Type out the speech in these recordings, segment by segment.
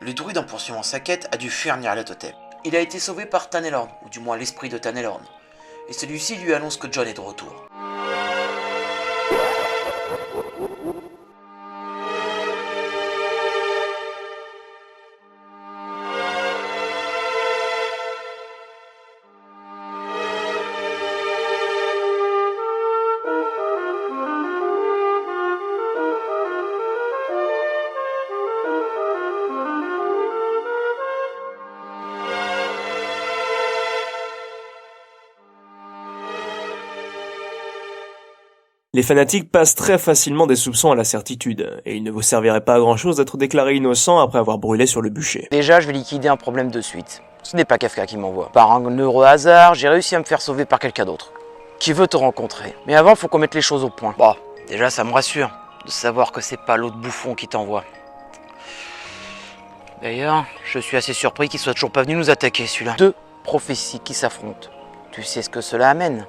Le druide en poursuivant sa quête a dû fuir Nyarlathotep. Il a été sauvé par Tanelorn, ou du moins l'esprit de Tanelorn, et celui-ci lui annonce que Jon est de retour. Les fanatiques passent très facilement des soupçons à la certitude, et il ne vous servirait pas à grand chose d'être déclaré innocent après avoir brûlé sur le bûcher. Déjà, je vais liquider un problème de suite. Ce n'est pas Kafka qui m'envoie. Par un heureux hasard, j'ai réussi à me faire sauver par quelqu'un d'autre, qui veut te rencontrer. Mais avant, faut qu'on mette les choses au point. Bon, déjà, ça me rassure de savoir que c'est pas l'autre bouffon qui t'envoie. D'ailleurs, je suis assez surpris qu'il soit toujours pas venu nous attaquer, celui-là. Deux prophéties qui s'affrontent. Tu sais ce que cela amène?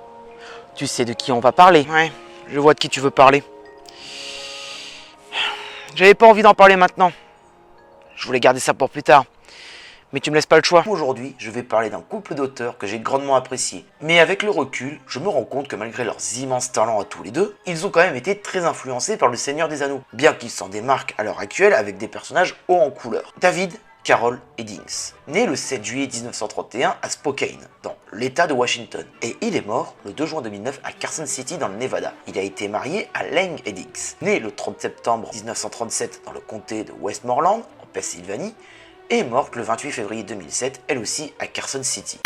Tu sais de qui on va parler? Ouais. Je vois de qui tu veux parler. J'avais pas envie d'en parler maintenant. Je voulais garder ça pour plus tard. Mais tu me laisses pas le choix. Aujourd'hui, je vais parler d'un couple d'auteurs que j'ai grandement apprécié. Mais avec le recul, je me rends compte que malgré leurs immenses talents à tous les deux, ils ont quand même été très influencés par le Seigneur des Anneaux. Bien qu'ils s'en démarquent à l'heure actuelle avec des personnages hauts en couleur. David Carroll Eddings, né le 7 juillet 1931 à Spokane, dans l'État de Washington, et il est mort le 2 juin 2009 à Carson City dans le Nevada. Il a été marié à Lang Eddings, né le 30 septembre 1937 dans le comté de Westmoreland, en Pennsylvanie, et est morte le 28 février 2007, elle aussi à Carson City.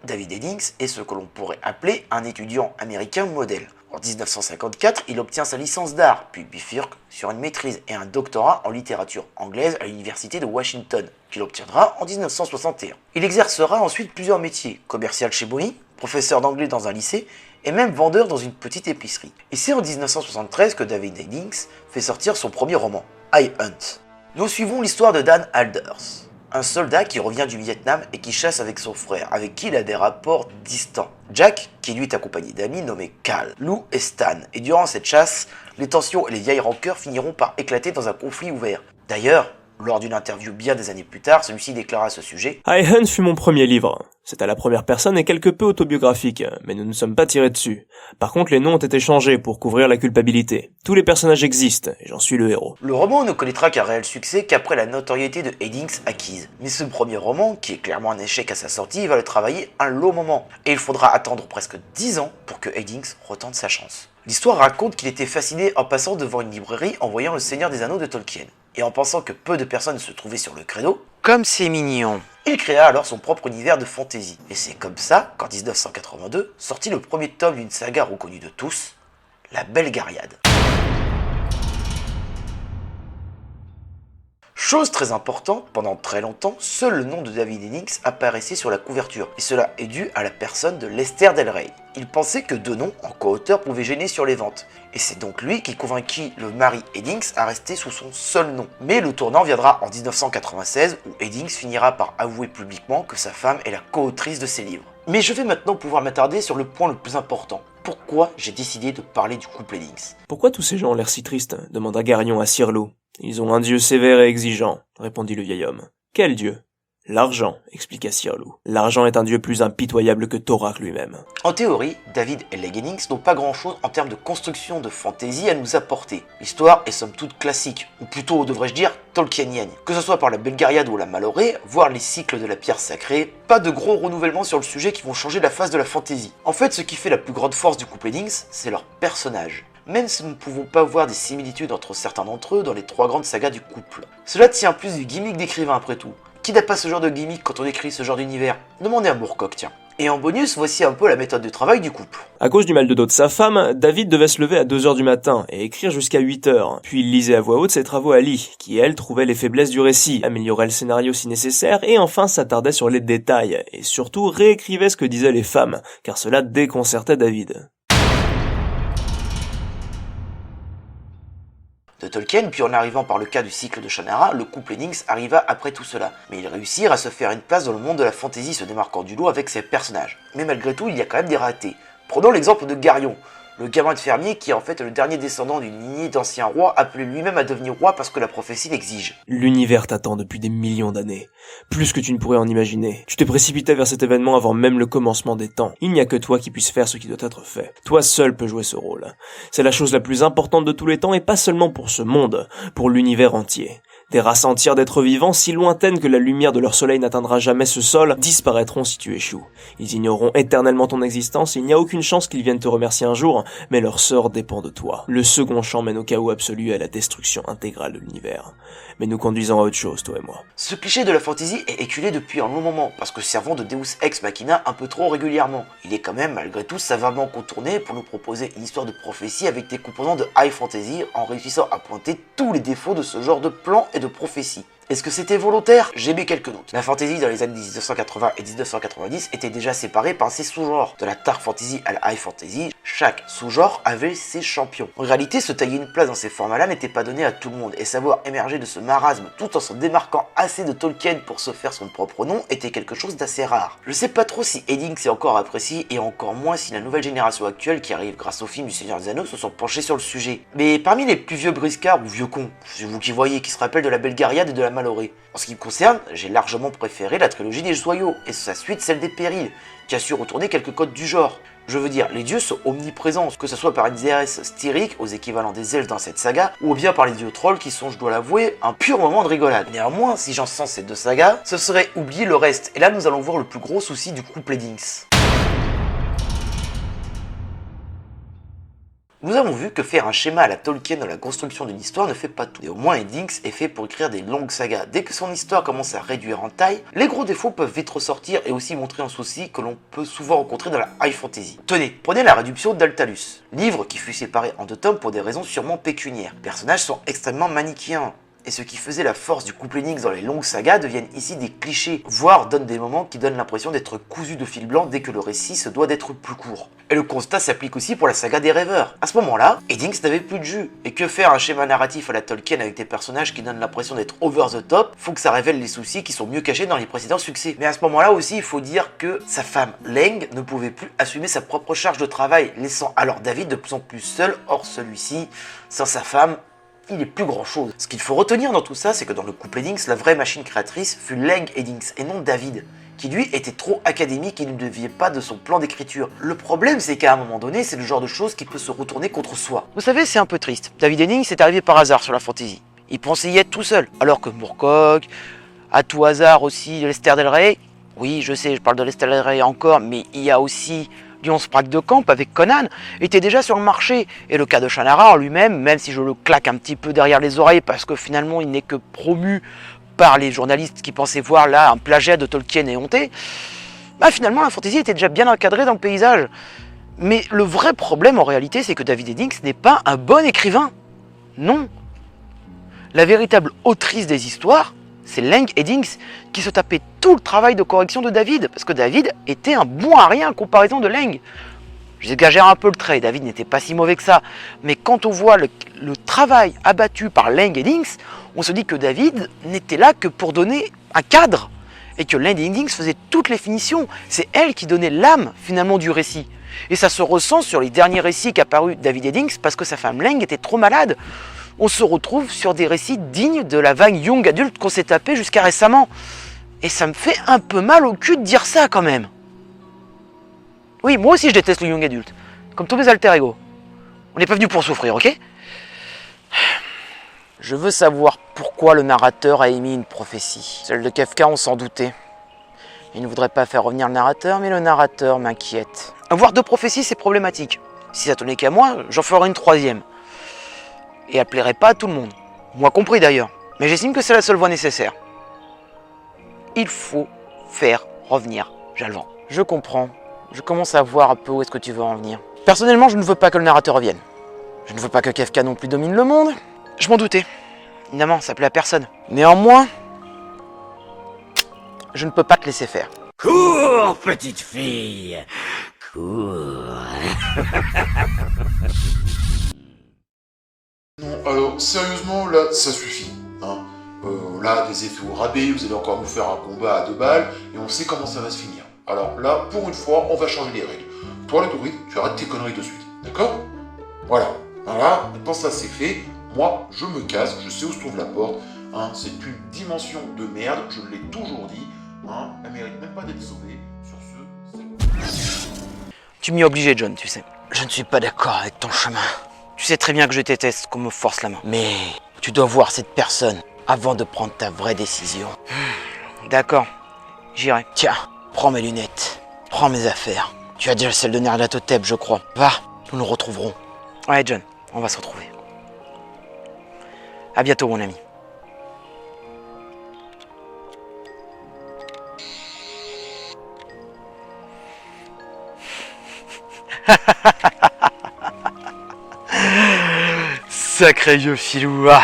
David Eddings est ce que l'on pourrait appeler un étudiant américain modèle. En 1954, il obtient sa licence d'art, puis bifurque sur une maîtrise et un doctorat en littérature anglaise à l'université de Washington, qu'il obtiendra en 1961. Il exercera ensuite plusieurs métiers, commercial chez Boeing, professeur d'anglais dans un lycée, et même vendeur dans une petite épicerie. Et c'est en 1973 que David Eddings fait sortir son premier roman, I Hunt. Nous suivons l'histoire de Dan Alders, un soldat qui revient du Vietnam et qui chasse avec son frère, avec qui il a des rapports distants. Jack, qui lui est accompagné d'amis nommés Cal, Lou et Stan, et durant cette chasse, les tensions et les vieilles rancœurs finiront par éclater dans un conflit ouvert. D'ailleurs, lors d'une interview bien des années plus tard, celui-ci déclara à ce sujet « I Hunt fut mon premier livre. C'est à la première personne et quelque peu autobiographique, mais nous ne sommes pas tirés dessus. Par contre, les noms ont été changés pour couvrir la culpabilité. Tous les personnages existent, et j'en suis le héros. » Le roman ne connaîtra qu'un réel succès qu'après la notoriété de Eddings acquise. Mais ce premier roman, qui est clairement un échec à sa sortie, va le travailler un long moment. Et il faudra attendre presque 10 ans pour que Eddings retente sa chance. L'histoire raconte qu'il était fasciné en passant devant une librairie en voyant Le Seigneur des Anneaux de Tolkien. Et en pensant que peu de personnes se trouvaient sur le credo, Comme c'est mignon. il créa alors son propre univers de fantasy. Et c'est comme ça qu'en 1982 sortit le premier tome d'une saga reconnue de tous, La Belgariad. Chose très importante, pendant très longtemps, seul le nom de David Eddings apparaissait sur la couverture, et cela est dû à la personne de Lester Del Rey. Il pensait que deux noms en co-auteur pouvaient gêner sur les ventes, et c'est donc lui qui convainquit le mari Eddings à rester sous son seul nom. Mais le tournant viendra en 1996, où Eddings finira par avouer publiquement que sa femme est la co-autrice de ses livres. Mais je vais maintenant pouvoir m'attarder sur le point le plus important. Pourquoi j'ai décidé de parler du couple Eddings? Pourquoi tous ces gens ont l'air si tristes demanda Garion à Sir Lou. Ils ont un dieu sévère et exigeant, répondit le vieil homme. Quel dieu? L'argent, expliqua Sir Lou. L'argent est un dieu plus impitoyable que Thorak lui-même. En théorie, David et Leg Eddings n'ont pas grand chose en termes de construction de fantaisie à nous apporter. L'histoire est somme toute classique, ou plutôt devrais-je dire tolkienienne. Que ce soit par la Belgariad ou la Malorée, voire les cycles de la pierre sacrée, pas de gros renouvellements sur le sujet qui vont changer la face de la fantaisie. En fait, ce qui fait la plus grande force du couple Eddings, c'est leur personnage. Même si nous ne pouvons pas voir des similitudes entre certains d'entre eux dans les trois grandes sagas du couple. Cela tient plus du gimmick d'écrivain après tout. Qui n'a pas ce genre de gimmick quand on écrit ce genre d'univers? Demandez à Moorcock, tiens. Et en bonus, voici un peu la méthode de travail du couple. À cause du mal de dos de sa femme, David devait se lever à 2h du matin et écrire jusqu'à 8h. Puis il lisait à voix haute ses travaux à Lee, qui elle trouvait les faiblesses du récit, améliorait le scénario si nécessaire et enfin s'attardait sur les détails, et surtout réécrivait ce que disaient les femmes, car cela déconcertait David. De Tolkien, puis en arrivant par le cas du cycle de Shannara, le couple Eddings arriva après tout cela. Mais ils réussirent à se faire une place dans le monde de la fantasy se démarquant du lot avec ses personnages. Mais malgré tout, il y a quand même des ratés. Prenons l'exemple de Garion. Le gamin de fermier qui est en fait le dernier descendant d'une lignée d'anciens rois appelé lui-même à devenir roi parce que la prophétie l'exige. L'univers t'attend depuis des millions d'années. Plus que tu ne pourrais en imaginer. Tu t'es précipité vers cet événement avant même le commencement des temps. Il n'y a que toi qui puisse faire ce qui doit être fait. Toi seul peux jouer ce rôle. C'est la chose la plus importante de tous les temps et pas seulement pour ce monde, pour l'univers entier. Des races entières d'êtres vivants, si lointaines que la lumière de leur soleil n'atteindra jamais ce sol, disparaîtront si tu échoues. Ils ignoreront éternellement ton existence et il n'y a aucune chance qu'ils viennent te remercier un jour, mais leur sort dépend de toi. Le second champ mène au chaos absolu et à la destruction intégrale de l'univers. Mais nous conduisons à autre chose, toi et moi. Ce cliché de la fantasy est éculé depuis un long moment, parce que servant de Deus Ex Machina un peu trop régulièrement. Il est quand même malgré tout savamment contourné pour nous proposer une histoire de prophétie avec des composants de high fantasy en réussissant à pointer tous les défauts de ce genre de plan et de prophétie. Est-ce que c'était volontaire? J'ai mis quelques notes. La fantasy dans les années 1980 et 1990 était déjà séparée par ses sous-genres. De la dark fantasy à la high fantasy, chaque sous-genre avait ses champions. En réalité, se tailler une place dans ces formats-là n'était pas donné à tout le monde, et savoir émerger de ce marasme tout en se démarquant assez de Tolkien pour se faire son propre nom était quelque chose d'assez rare. Je sais pas trop si Eddings est encore apprécié, et encore moins si la nouvelle génération actuelle qui arrive grâce au film du Seigneur des Anneaux se sont penchés sur le sujet. Mais parmi les plus vieux briscards ou vieux cons, c'est vous qui voyez, qui se rappellent de la Belgariade et de la Malorée. En ce qui me concerne, j'ai largement préféré la trilogie des Joyaux, et sa suite celle des Périls, qui a su retourner quelques codes du genre. Je veux dire, les dieux sont omniprésents, que ce soit par une déesse styrique aux équivalents des elfes dans cette saga, ou bien par les dieux trolls qui sont, je dois l'avouer, un pur moment de rigolade. Néanmoins, si j'en sens ces deux sagas, ce serait oublier le reste, et là nous allons voir le plus gros souci du couple Eddings. Nous avons vu que faire un schéma à la Tolkien dans la construction d'une histoire ne fait pas tout. Et au moins Eddings est fait pour écrire des longues sagas. Dès que son histoire commence à réduire en taille, les gros défauts peuvent vite ressortir et aussi montrer un souci que l'on peut souvent rencontrer dans la high fantasy. Tenez, prenez la réduction d'Altalus, livre qui fut séparé en deux tomes pour des raisons sûrement pécuniaires. Les personnages sont extrêmement manichéens. Et ce qui faisait la force du couple Eddings dans les longues sagas deviennent ici des clichés, voire donnent des moments qui donnent l'impression d'être cousus de fil blanc dès que le récit se doit d'être plus court. Et le constat s'applique aussi pour la saga des rêveurs. À ce moment-là, Eddings n'avait plus de jus. Et que faire un schéma narratif à la Tolkien avec des personnages qui donnent l'impression d'être over the top, faut que ça révèle les soucis qui sont mieux cachés dans les précédents succès. Mais à ce moment-là aussi, il faut dire que sa femme, Leng, ne pouvait plus assumer sa propre charge de travail, laissant alors David de plus en plus seul. Or celui-ci, sans sa femme, il n'est plus grand chose. Ce qu'il faut retenir dans tout ça, c'est que dans le couple Eddings, la vraie machine créatrice fut Leng Eddings et non David, qui lui était trop académique et ne déviait pas de son plan d'écriture. Le problème, c'est qu'à un moment donné, c'est le genre de chose qui peut se retourner contre soi. Vous savez, c'est un peu triste. David Eddings est arrivé par hasard sur la fantasy. Il pensait y être tout seul, alors que Moorcock, à tout hasard aussi Lester Del Rey, oui, je sais, je parle de Lester Del Rey encore, mais il y a aussi Lyon Sprague de Camp avec Conan, était déjà sur le marché. Et le cas de Shannara en lui-même, même si je le claque un petit peu derrière les oreilles parce que finalement il n'est que promu par les journalistes qui pensaient voir là un plagiat de Tolkien éhonté, bah finalement la fantasy était déjà bien encadrée dans le paysage. Mais le vrai problème en réalité, c'est que David Eddings n'est pas un bon écrivain. Non. La véritable autrice des histoires, c'est Leng Eddings qui se tapait tout le travail de correction de David, parce que David était un bon à rien en comparaison de Leng. J'exagère un peu le trait, David n'était pas si mauvais que ça, mais quand on voit le travail abattu par Leng Eddings, on se dit que David n'était là que pour donner un cadre, et que Leng Eddings faisait toutes les finitions. C'est elle qui donnait l'âme finalement du récit. Et ça se ressent sur les derniers récits qu'a paru David Eddings, parce que sa femme Leng était trop malade. On se retrouve sur des récits dignes de la vague young adulte qu'on s'est tapé jusqu'à récemment. Et ça me fait un peu mal au cul de dire ça quand même. Oui, moi aussi je déteste le young adulte, comme tous mes alter ego. On n'est pas venu pour souffrir, ok? Je veux savoir pourquoi le narrateur a émis une prophétie. Celle de Kafka, on s'en doutait. Il ne voudrait pas faire revenir le narrateur, mais le narrateur m'inquiète. Avoir deux prophéties, c'est problématique. Si ça tenait qu'à moi, j'en ferais une troisième. Et elle plairait pas à tout le monde. Moi compris d'ailleurs. Mais j'estime que c'est la seule voie nécessaire. Il faut faire revenir Jalvan. Je comprends. Je commence à voir un peu où est-ce que tu veux en venir. Personnellement, je ne veux pas que le narrateur revienne. Je ne veux pas que Kafka non plus domine le monde. Je m'en doutais. Évidemment, ça plaît à personne. Néanmoins, je ne peux pas te laisser faire. Cours, petite fille. Cours. Non, alors sérieusement, là, ça suffit. Hein. Là, des effets au rabais, vous allez encore nous faire un combat à 2 balles, et on sait comment ça va se finir. Alors là, pour une fois, on va changer les règles. Toi, le druide, tu arrêtes tes conneries de suite. D'accord? Voilà. Voilà, maintenant ça c'est fait. Moi, je me casse, je sais où se trouve la porte. Hein, c'est une dimension de merde, je l'ai toujours dit. Hein, elle mérite même pas d'être sauvée. Sur ce, c'est... Tu m'y as obligé, John, tu sais. Je ne suis pas d'accord avec ton chemin. Tu sais très bien que je déteste qu'on me force la main. Mais tu dois voir cette personne avant de prendre ta vraie décision. D'accord, j'irai. Tiens, prends mes lunettes, prends mes affaires. Tu as déjà celle de Nyarlathotep, je crois. Va, nous nous retrouverons. Ouais, John, on va se retrouver. À bientôt, mon ami. Sacré vieux filou. Ah.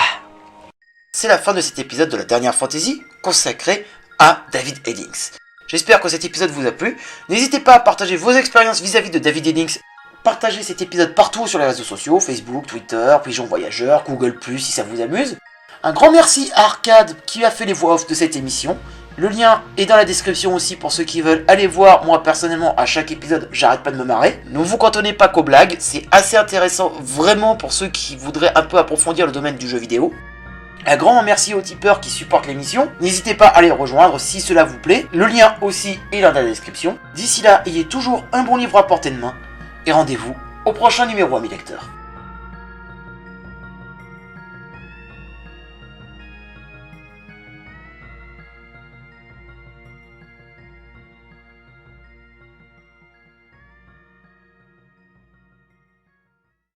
C'est la fin de cet épisode de la dernière fantasy consacré à David Eddings. J'espère que cet épisode vous a plu. N'hésitez pas à partager vos expériences vis-à-vis de David Eddings. Partagez cet épisode partout sur les réseaux sociaux, Facebook, Twitter, Pigeon Voyageur, Google+, si ça vous amuse. Un grand merci à Arcade qui a fait les voix off de cette émission. Le lien est dans la description aussi pour ceux qui veulent aller voir. Moi personnellement, à chaque épisode, j'arrête pas de me marrer. Ne vous cantonnez pas qu'aux blagues, c'est assez intéressant vraiment pour ceux qui voudraient un peu approfondir le domaine du jeu vidéo. Un grand merci aux tipeurs qui supportent l'émission. N'hésitez pas à les rejoindre si cela vous plaît. Le lien aussi est dans la description. D'ici là, ayez toujours un bon livre à portée de main. Et rendez-vous au prochain numéro, amis lecteurs.